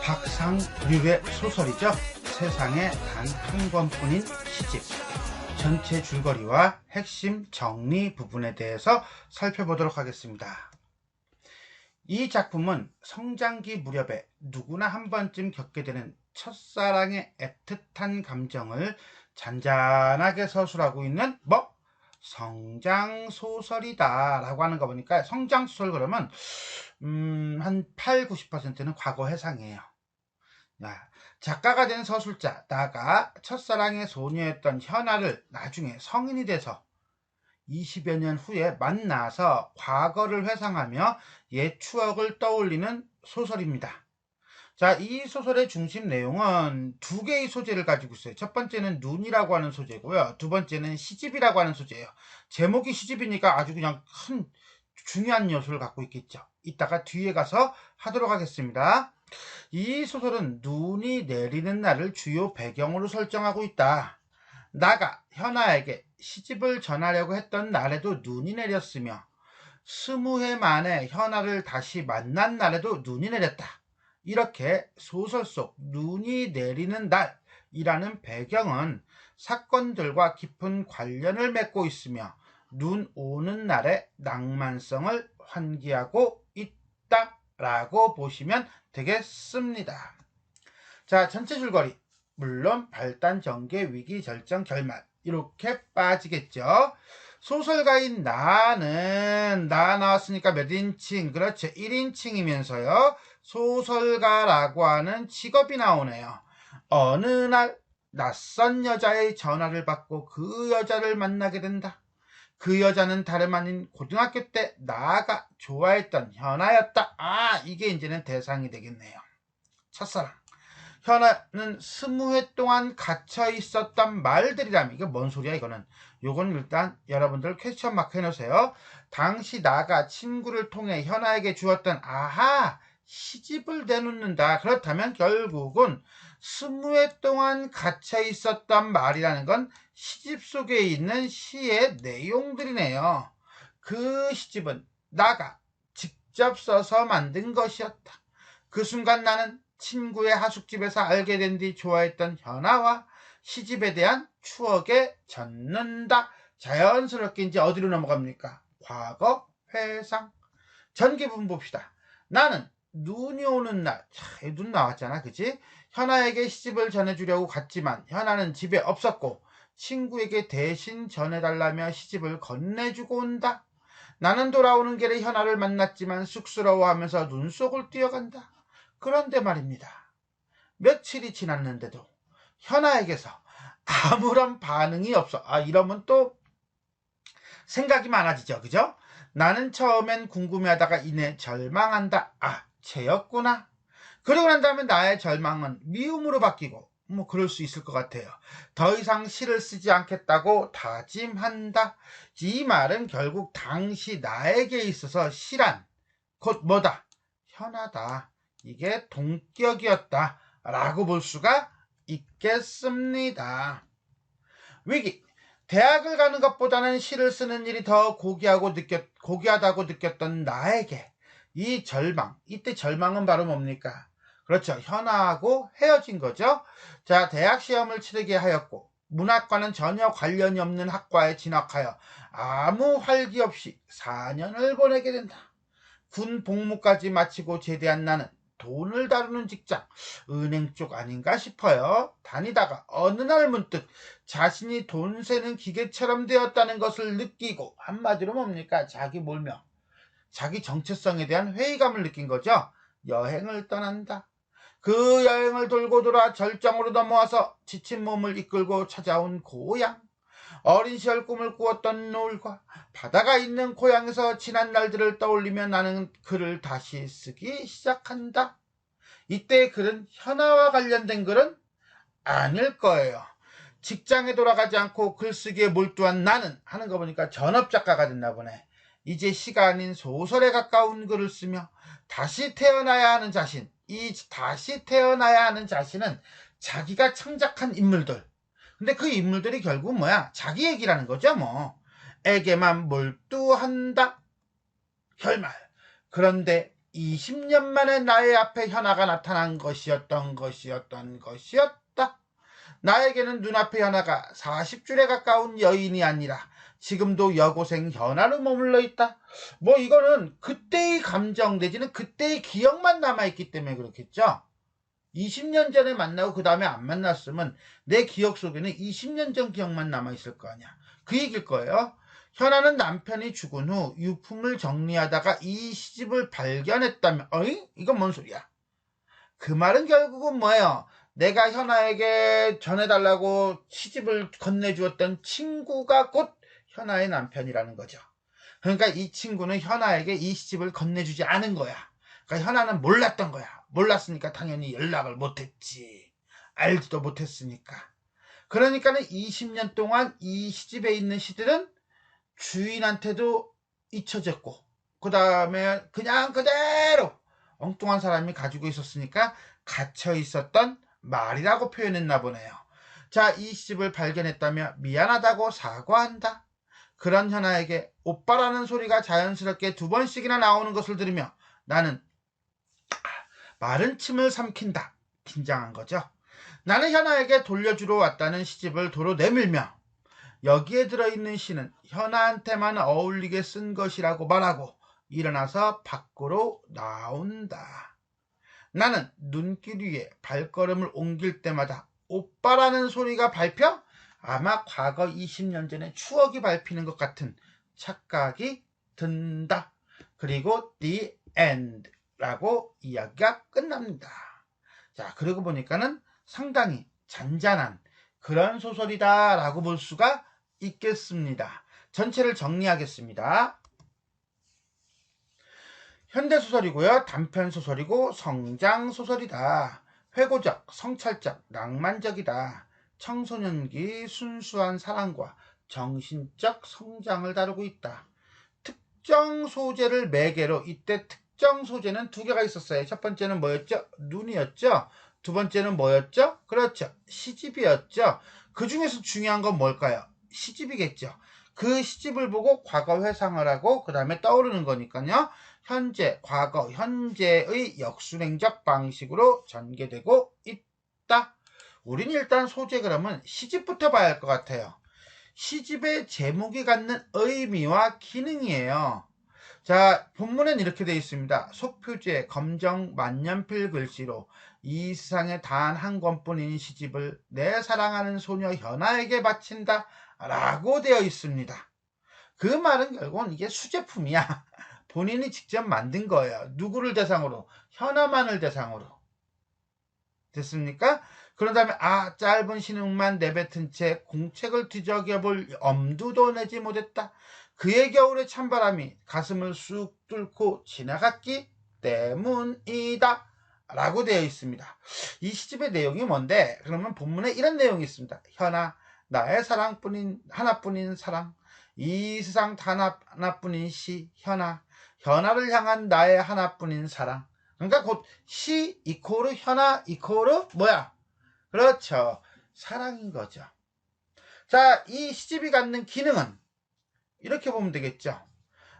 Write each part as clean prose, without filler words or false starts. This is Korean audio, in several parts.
박상륙의 소설이죠. 세상에 단 한 권뿐인 시집. 전체 줄거리와 핵심 정리 부분에 대해서 살펴보도록 하겠습니다. 이 작품은 성장기 무렵에 누구나 한 번쯤 겪게 되는 첫사랑의 애틋한 감정을 잔잔하게 서술하고 있는 성장소설이다 라고 하는 거 보니까 성장소설 그러면 한 8, 90%는 과거 해상이에요. 작가가 된 서술자 나가 첫사랑의 소녀였던 현아를 나중에 성인이 돼서 20여 년 후에 만나서 과거를 회상하며 옛 추억을 떠올리는 소설입니다. 자, 이 소설의 중심 내용은 두 개의 소재를 가지고 있어요. 첫 번째는 눈이라고 하는 소재고요. 두 번째는 시집이라고 하는 소재예요. 제목이 시집이니까 아주 그냥 큰 중요한 요소를 갖고 있겠죠. 이따가 뒤에 가서 하도록 하겠습니다. 이 소설은 눈이 내리는 날을 주요 배경으로 설정하고 있다. 나가 현아에게 시집을 전하려고 했던 날에도 눈이 내렸으며 20해 만에 현아를 다시 만난 날에도 눈이 내렸다. 이렇게 소설 속 눈이 내리는 날이라는 배경은 사건들과 깊은 관련을 맺고 있으며 눈 오는 날의 낭만성을 환기하고 있다라고 보시면 되겠습니다. 자, 전체 줄거리. 물론 발단, 전개, 위기, 절정, 결말 이렇게 빠지겠죠. 소설가인 나는 나 나왔으니까 몇 인칭? 그렇죠. 1인칭이면서요. 소설가라고 하는 직업이 나오네요. 어느 날 낯선 여자의 전화를 받고 그 여자를 만나게 된다. 그 여자는 다름 아닌 고등학교 때 나가 좋아했던 현아였다. 이게 이제는 대상이 되겠네요. 첫사랑. 현아는 20회 동안 갇혀 있었던 말들이라면 이게 뭔 소리야 이거는. 요건 일단 여러분들 퀘스천 마크 해놓으세요. 당시 나가 친구를 통해 현아에게 주었던 시집을 내놓는다. 그렇다면 결국은 20회 동안 갇혀 있었던 말이라는 건 시집 속에 있는 시의 내용들이네요. 그 시집은 나가 직접 써서 만든 것이었다. 그 순간 나는 친구의 하숙집에서 알게 된 뒤 좋아했던 현아와 시집에 대한 추억에 젖는다. 자연스럽게 이제 어디로 넘어갑니까? 과거, 회상. 전개 부분 봅시다. 나는 눈이 오는 날, 눈 나왔잖아, 그치? 현아에게 시집을 전해주려고 갔지만 현아는 집에 없었고 친구에게 대신 전해달라며 시집을 건네주고 온다. 나는 돌아오는 길에 현아를 만났지만 쑥스러워하면서 눈 속을 뛰어간다. 그런데 말입니다. 며칠이 지났는데도 현아에게서 아무런 반응이 없어. 이러면 또 생각이 많아지죠. 그죠? 나는 처음엔 궁금해하다가 이내 절망한다. 쟤였구나. 그러고 난 다음에 나의 절망은 미움으로 바뀌고 그럴 수 있을 것 같아요. 더 이상 시를 쓰지 않겠다고 다짐한다. 이 말은 결국 당시 나에게 있어서 시란 곧 뭐다? 현아다. 이게 동격이었다 라고 볼 수가 있겠습니다. 위기. 대학을 가는 것보다는 시를 쓰는 일이 더 고귀하다고 느꼈던 나에게 이 절망, 이때 절망은 바로 뭡니까? 그렇죠. 현아하고 헤어진 거죠. 자, 대학 시험을 치르게 하였고 문학과는 전혀 관련이 없는 학과에 진학하여 아무 활기 없이 4년을 보내게 된다. 군 복무까지 마치고 제대한 나는 돈을 다루는 직장, 은행 쪽 아닌가 싶어요. 다니다가 어느 날 문득 자신이 돈 세는 기계처럼 되었다는 것을 느끼고 한마디로 뭡니까? 자기 몰명, 자기 정체성에 대한 회의감을 느낀 거죠. 여행을 떠난다. 그 여행을 돌고 돌아 절정으로 넘어와서 지친 몸을 이끌고 찾아온 고향. 어린 시절 꿈을 꾸었던 노을과 바다가 있는 고향에서 지난 날들을 떠올리며 나는 글을 다시 쓰기 시작한다. 이때 글은 현아와 관련된 글은 아닐 거예요. 직장에 돌아가지 않고 글쓰기에 몰두한 나는 하는 거 보니까 전업작가가 됐나 보네. 이제 시가 아닌 소설에 가까운 글을 쓰며 다시 태어나야 하는 자신, 이 다시 태어나야 하는 자신은 자기가 창작한 인물들. 근데 그 인물들이 결국 뭐야? 자기 얘기라는 거죠, 에게만 몰두한다. 결말. 그런데 20년 만에 나의 앞에 현아가 나타난 것이었다. 나에게는 눈앞의 현아가 40줄에 가까운 여인이 아니라 지금도 여고생 현아로 머물러 있다. 뭐 이거는 그때의 감정 내지는 그때의 기억만 남아있기 때문에 그렇겠죠. 20년 전에 만나고 그 다음에 안 만났으면 내 기억 속에는 20년 전 기억만 남아있을 거 아니야. 그 얘기일 거예요. 현아는 남편이 죽은 후 유품을 정리하다가 이 시집을 발견했다면, 어이? 이건 뭔 소리야? 그 말은 결국은 뭐예요? 내가 현아에게 전해달라고 시집을 건네주었던 친구가 곧 현아의 남편이라는 거죠. 그러니까 이 친구는 현아에게 이 시집을 건네주지 않은 거야. 그러니까 현아는 몰랐던 거야. 몰랐으니까 당연히 연락을 못했지. 알지도 못했으니까. 그러니까는 20년 동안 이 시집에 있는 시들은 주인한테도 잊혀졌고, 그 다음에 그냥 그대로 엉뚱한 사람이 가지고 있었으니까 갇혀 있었던 말이라고 표현했나 보네요. 자, 이 시집을 발견했다며 미안하다고 사과한다. 그런 현아에게 오빠라는 소리가 자연스럽게 2번씩이나 나오는 것을 들으며 나는 마른 침을 삼킨다. 긴장한 거죠. 나는 현아에게 돌려주러 왔다는 시집을 도로 내밀며 여기에 들어있는 시는 현아한테만 어울리게 쓴 것이라고 말하고 일어나서 밖으로 나온다. 나는 눈길 위에 발걸음을 옮길 때마다 오빠라는 소리가 밟혀 아마 과거 20년 전의 추억이 밟히는 것 같은 착각이 든다. 그리고 the end 라고 이야기가 끝납니다. 자, 그러고 보니까는 상당히 잔잔한 그런 소설이다 라고 볼 수가 있겠습니다. 전체를 정리하겠습니다. 현대소설이고요. 단편소설이고 성장소설이다. 회고적, 성찰적, 낭만적이다. 청소년기 순수한 사랑과 정신적 성장을 다루고 있다. 특정 소재를 매개로 이때 특정 소재는 2개가 있었어요. 첫 번째는 뭐였죠? 눈이었죠. 두 번째는 뭐였죠? 그렇죠. 시집이었죠. 그 중에서 중요한 건 뭘까요? 시집이겠죠. 그 시집을 보고 과거 회상을 하고 그 다음에 떠오르는 거니까요. 현재, 과거, 현재의 역순행적 방식으로 전개되고 있다. 우린 일단 소재 그러면 시집부터 봐야 할 것 같아요. 시집의 제목이 갖는 의미와 기능이에요. 자, 본문엔 이렇게 되어 있습니다. 속표지에 검정 만년필 글씨로 이 세상에 단 한 권뿐인 시집을 내 사랑하는 소녀 현아에게 바친다 라고 되어 있습니다. 그 말은 결국은 이게 수제품이야. 본인이 직접 만든 거예요. 누구를 대상으로? 현아만을 대상으로. 됐습니까? 그런 다음에 짧은 신음만 내뱉은 채 공책을 뒤적여볼 엄두도 내지 못했다. 그의 겨울의 찬바람이 가슴을 쑥 뚫고 지나갔기 때문이다 라고 되어 있습니다. 이 시집의 내용이 뭔데? 그러면 본문에 이런 내용이 있습니다. 현아, 나의 사랑뿐인 하나뿐인 사랑, 이 세상 단 하나뿐인 시 현아, 현아를 향한 나의 하나뿐인 사랑. 그러니까 곧 시 이코르 현아 이코르 뭐야? 그렇죠. 사랑인 거죠. 자, 이 시집이 갖는 기능은 이렇게 보면 되겠죠.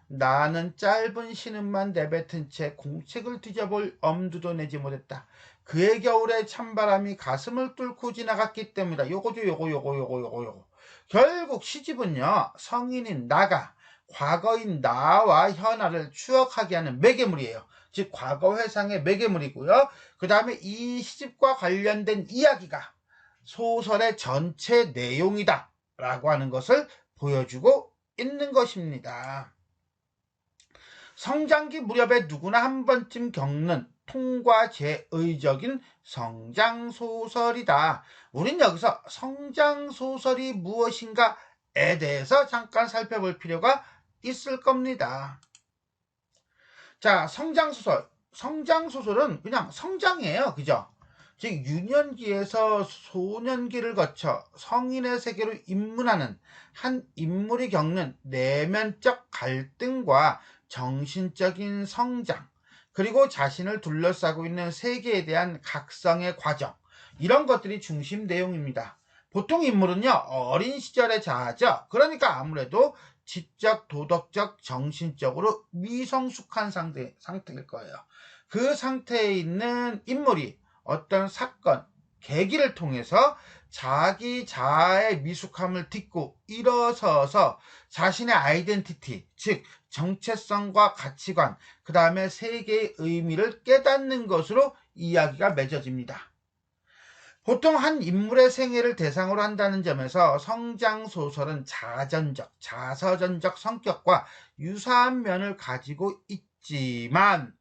나는 짧은 신음만 내뱉은 채 공책을 뒤져볼 엄두도 내지 못했다. 그의 겨울에 찬바람이 가슴을 뚫고 지나갔기 때문이다. 요거. 결국 시집은요, 성인인 나가 과거인 나와 현아를 추억하게 하는 매개물이에요. 즉 과거 회상의 매개물이고요. 그 다음에 이 시집과 관련된 이야기가 소설의 전체 내용이다 라고 하는 것을 보여주고 있는 것입니다. 성장기 무렵에 누구나 한 번쯤 겪는 통과제의적인 성장소설이다. 우린 여기서 성장소설이 무엇인가에 대해서 잠깐 살펴볼 필요가 있을 겁니다. 자, 성장소설. 성장소설은 그냥 성장이에요. 그죠? 즉 유년기에서 소년기를 거쳐 성인의 세계로 입문하는 한 인물이 겪는 내면적 갈등과 정신적인 성장, 그리고 자신을 둘러싸고 있는 세계에 대한 각성의 과정, 이런 것들이 중심 내용입니다. 보통 인물은요, 어린 시절의 자아죠. 그러니까 아무래도 지적, 도덕적, 정신적으로 미성숙한 상태일 거예요. 그 상태에 있는 인물이 어떤 사건, 계기를 통해서 자기 자아의 미숙함을 딛고 일어서서 자신의 아이덴티티, 즉 정체성과 가치관, 그 다음에 세계의 의미를 깨닫는 것으로 이야기가 맺어집니다. 보통 한 인물의 생애를 대상으로 한다는 점에서 성장소설은 자전적, 자서전적 성격과 유사한 면을 가지고 있지만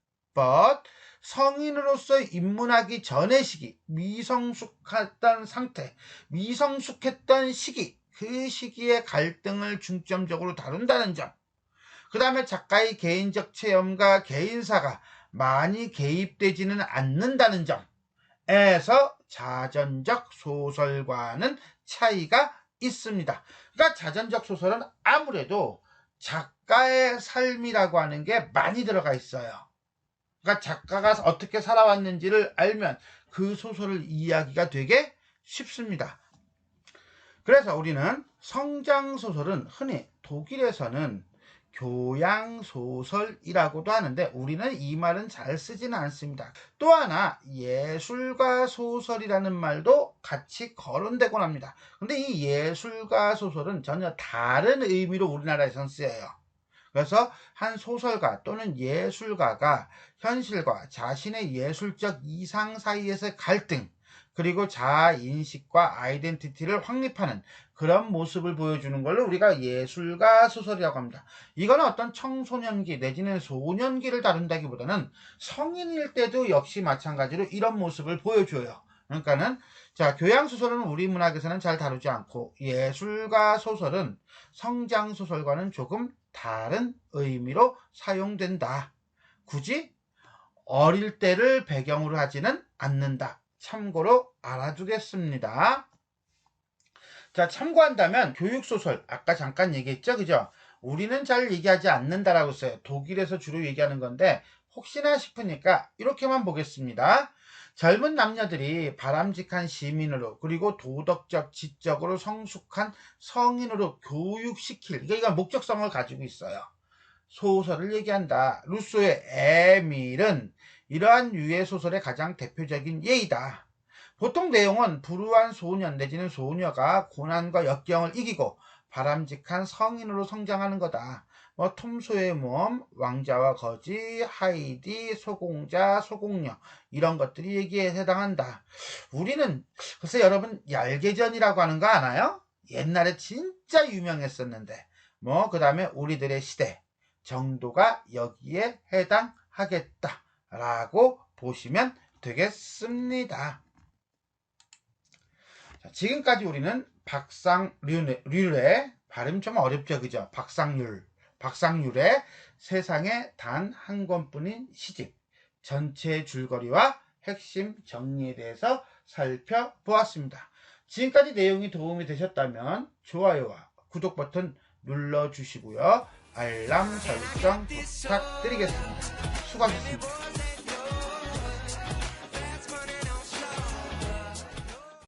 성인으로서 입문하기 전의 시기, 미성숙했던 상태, 미성숙했던 시기, 그 시기의 갈등을 중점적으로 다룬다는 점, 그 다음에 작가의 개인적 체험과 개인사가 많이 개입되지는 않는다는 점에서 자전적 소설과는 차이가 있습니다. 그러니까 자전적 소설은 아무래도 작가의 삶이라고 하는 게 많이 들어가 있어요. 그러니까 작가가 어떻게 살아왔는지를 알면 그 소설을 이해하기가 되게 쉽습니다. 그래서 우리는 성장소설은 흔히 독일에서는 교양소설이라고도 하는데 우리는 이 말은 잘 쓰지는 않습니다. 또 하나 예술가 소설이라는 말도 같이 거론되곤 합니다. 근데 이 예술가 소설은 전혀 다른 의미로 우리나라에선 쓰여요. 그래서 한 소설가 또는 예술가가 현실과 자신의 예술적 이상 사이에서의 갈등, 그리고 자아인식과 아이덴티티를 확립하는 그런 모습을 보여주는 걸로 우리가 예술가 소설이라고 합니다. 이거는 어떤 청소년기 내지는 소년기를 다룬다기보다는 성인일 때도 역시 마찬가지로 이런 모습을 보여줘요. 그러니까는 교양소설은 우리 문학에서는 잘 다루지 않고 예술가 소설은 성장소설과는 조금 다른 의미로 사용된다. 굳이 어릴 때를 배경으로 하지는 않는다. 참고로 알아두겠습니다. 참고한다면 교육소설, 아까 잠깐 얘기했죠, 그죠? 우리는 잘 얘기하지 않는다라고 써요. 독일에서 주로 얘기하는 건데 혹시나 싶으니까 이렇게만 보겠습니다. 젊은 남녀들이 바람직한 시민으로 그리고 도덕적, 지적으로 성숙한 성인으로 교육시킬, 이거 목적성을 가지고 있어요. 소설을 얘기한다. 루소의 에밀은 이러한 유해 소설의 가장 대표적인 예이다. 보통 내용은 불우한 소년 내지는 소녀가 고난과 역경을 이기고 바람직한 성인으로 성장하는 거다. 톰소의 모험, 왕자와 거지, 하이디, 소공자, 소공녀 이런 것들이 얘기에 해당한다. 우리는 글쎄 여러분 얄개전이라고 하는 거 아나요? 옛날에 진짜 유명했었는데 그 다음에 우리들의 시대 정도가 여기에 해당하겠다라고 보시면 되겠습니다. 지금까지 우리는 박상률의 발음 좀 어렵죠, 그죠? 박상률의 세상에 단 한 권뿐인 시집 전체 줄거리와 핵심 정리에 대해서 살펴보았습니다. 지금까지 내용이 도움이 되셨다면 좋아요와 구독 버튼 눌러주시고요. 알람 설정 부탁드리겠습니다. 수고하셨습니다.